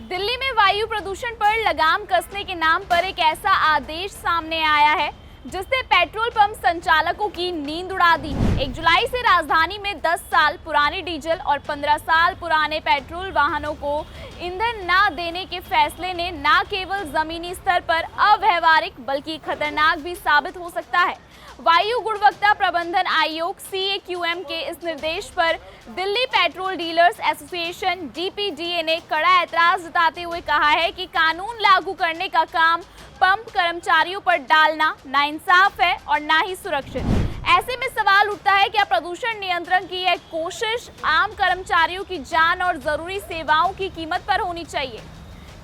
दिल्ली में वायु प्रदूषण पर लगाम कसने के नाम पर एक ऐसा आदेश सामने आया है जिसने पेट्रोल पंप संचालकों की नींद उड़ा दी। 1 जुलाई से राजधानी में 10 साल पुराने डीजल और 15 साल पुराने पेट्रोल वाहनों को ईंधन न देने के फैसले ने न केवल जमीनी स्तर पर अव्यावहारिक बल्कि खतरनाक भी साबित हो सकता है। वायु गुणवत्ता प्रबंधन आयोग CAQM के इस निर्देश पर Delhi petrol dealers association DPDA ने कड़ा ऐतराज जताते हुए कहा है कि कानून लागू करने का काम पंप कर्मचारियों पर डालना नाइंसाफ है और ना ही सुरक्षित। ऐसे में सवाल उठता है क्या प्रदूषण नियंत्रण की यह कोशिश आम कर्मचारियों की जान और जरूरी सेवाओं की कीमत पर होनी चाहिए?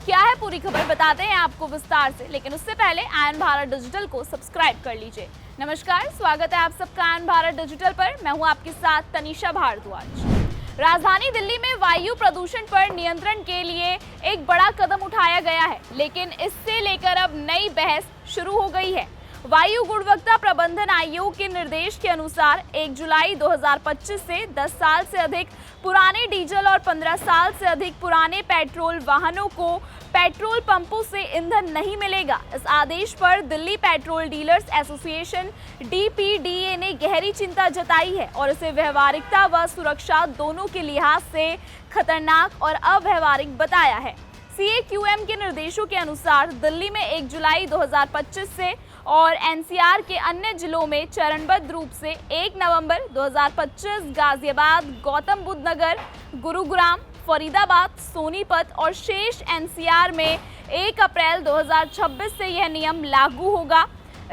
क्या है पूरी खबर बताते हैं आपको विस्तार से, लेकिन उससे पहले आयन भारत डिजिटल को सब्सक्राइब कर लीजिए। नमस्कार, स्वागत है आप सबका आयन भारत डिजिटल पर। मैं हूं आपके साथ तनिषा भारद्वाज। राजधानी दिल्ली में वायु प्रदूषण पर नियंत्रण के लिए एक बड़ा कदम उठाया गया है, लेकिन इससे लेकर अब नई बहस शुरू हो गई है। वायु गुणवत्ता प्रबंधन आयोग के निर्देश के अनुसार 1 जुलाई 2025 से 10 साल से अधिक पुराने डीजल और 15 साल से अधिक पुराने पेट्रोल वाहनों को पेट्रोल पंपों से ईंधन नहीं मिलेगा। इस आदेश पर Delhi petrol dealers association DPDA ने गहरी चिंता जताई है और इसे व्यवहारिकता व सुरक्षा दोनों के लिहाज से खतरनाक और अव्यवहारिक बताया है। CAQM के निर्देशों के अनुसार दिल्ली में 1 जुलाई 2025 से और NCR के अन्य जिलों में चरणबद्ध रूप से 1 नवंबर 2025 गाजियाबाद, गौतम बुद्ध नगर, गुरुग्राम, फरीदाबाद, सोनीपत और शेष NCR में 1 अप्रैल 2026 से यह नियम लागू होगा।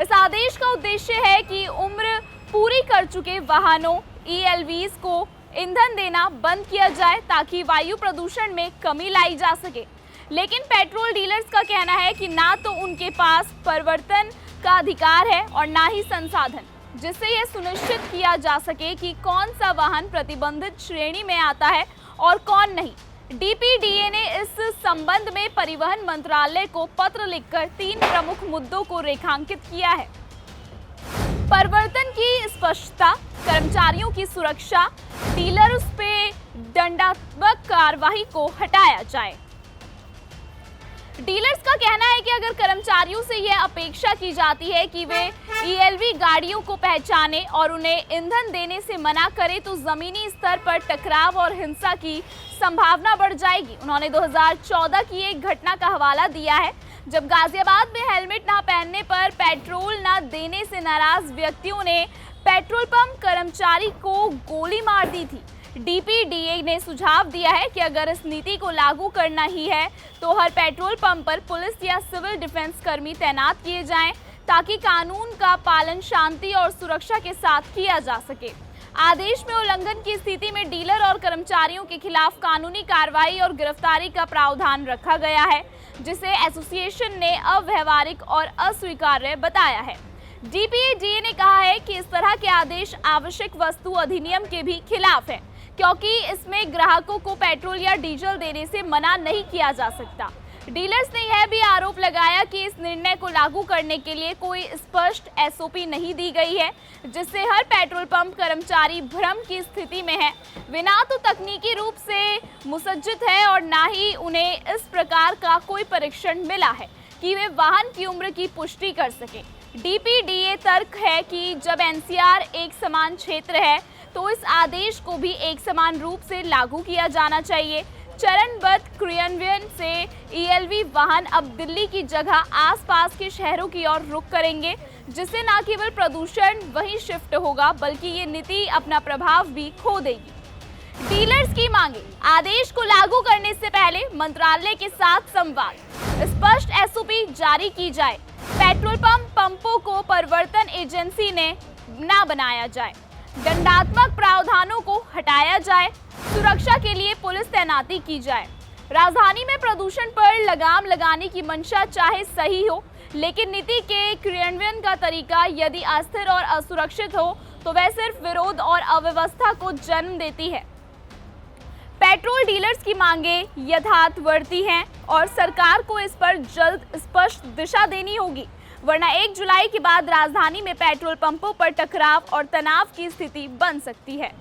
इस आदेश का उद्देश्य है कि उम्र पूरी कर चुके वाहनों ELVs को ईंधन देना बंद किया जाए ताकि वायु प्रदूषण में कमी लाई जा सके। लेकिन पेट्रोल डीलर्स का कहना है कि ना तो उनके पास परिवर्तन का अधिकार है और ना ही संसाधन, जिससे यह सुनिश्चित किया जा सके कि कौन सा वाहन प्रतिबंधित श्रेणी में आता है और कौन नहीं। DPDA ने इस संबंध में परिवहन मंत्रालय को पत्र लिखकर 3 प्रमुख मुद्दों को रेखांकित किया है। परिवर्तन की स्पष्टता, कर्मचारियों की सुरक्षा, डीलर्स पे दंडात्मक कार्रवाई को हटाया जाए। डीलर्स का कहना है कि अगर कर्मचारियों से यह अपेक्षा की जाती है कि वे ELV गाड़ियों को पहचाने और उन्हें ईंधन देने से मना करें तो जमीनी स्तर पर टकराव और हिंसा की संभावना बढ़ जाएगी। उन्होंने 2014 की एक घटना का हवाला दिया है जब गाजियाबाद में हेलमेट न पहनने पर पेट्रोल न देने से नाराज व्यक्तियों ने पेट्रोल पंप कर्मचारी को गोली मार दी थी। DPDA ने सुझाव दिया है कि अगर इस नीति को लागू करना ही है तो हर पेट्रोल पंप पर पुलिस या सिविल डिफेंस कर्मी तैनात किए जाएं ताकि कानून का पालन शांति और सुरक्षा के साथ किया जा सके। आदेश में उल्लंघन की स्थिति में डीलर और कर्मचारियों के खिलाफ कानूनी कार्रवाई और गिरफ्तारी का प्रावधान रखा गया है, जिसे एसोसिएशन ने अव्यावहारिक और अस्वीकार्य बताया है। DPDA ने कहा है कि इस तरह के आदेश आवश्यक वस्तु अधिनियम के भी खिलाफ है, क्योंकि इसमें ग्राहकों को पेट्रोल या डीजल देने से मना नहीं किया जा सकता। डीलर्स ने यह भी आरोप लगाया कि इस निर्णय को लागू करने के लिए कोई स्पष्ट SOP नहीं दी गई है, जिससे हर पेट्रोल पंप कर्मचारी भ्रम की स्थिति में है। वे ना तो तकनीकी रूप से मुसज्जित है और ना ही उन्हें इस प्रकार का कोई परीक्षण मिला है कि वे वाहन की उम्र की पुष्टि कर सकें। DPDA तर्क है कि जब NCR एक समान क्षेत्र है तो इस आदेश को भी एक समान रूप से लागू किया जाना चाहिए। चरणबद्ध क्रियान्वयन से ELV वाहन अब दिल्ली की जगह आसपास के शहरों की ओर रुख करेंगे, जिससे न केवल प्रदूषण वहीं शिफ्ट होगा बल्कि ये नीति अपना प्रभाव भी खो देगी। डीलर्स की मांगे, आदेश को लागू करने से पहले मंत्रालय के साथ संवाद, स्पष्ट SOP जारी की जाए, पेट्रोल पंपों को परिवर्तन एजेंसी ने न बनाया जाए, दंडात्मक प्रावधानों को हटाया जाए, सुरक्षा के लिए पुलिस तैनाती की जाए। राजधानी में प्रदूषण पर लगाम लगाने की मंशा चाहे सही हो, लेकिन नीति के क्रियान्वयन का तरीका यदि अस्थिर और असुरक्षित हो तो वह सिर्फ विरोध और अव्यवस्था को जन्म देती है। पेट्रोल डीलर्स की मांगे यथार्थवर्ती हैं और सरकार को इस पर जल्द स्पष्ट दिशा देनी होगी, वरना 1 जुलाई के बाद राजधानी में पेट्रोल पंपों पर टकराव और तनाव की स्थिति बन सकती है।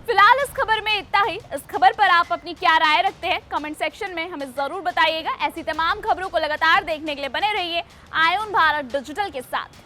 फिलहाल इस खबर में इतना ही। इस खबर पर आप अपनी क्या राय रखते हैं कमेंट सेक्शन में हमें जरूर बताइएगा। ऐसी तमाम खबरों को लगातार देखने के लिए बने रहिए आयोन भारत डिजिटल के साथ।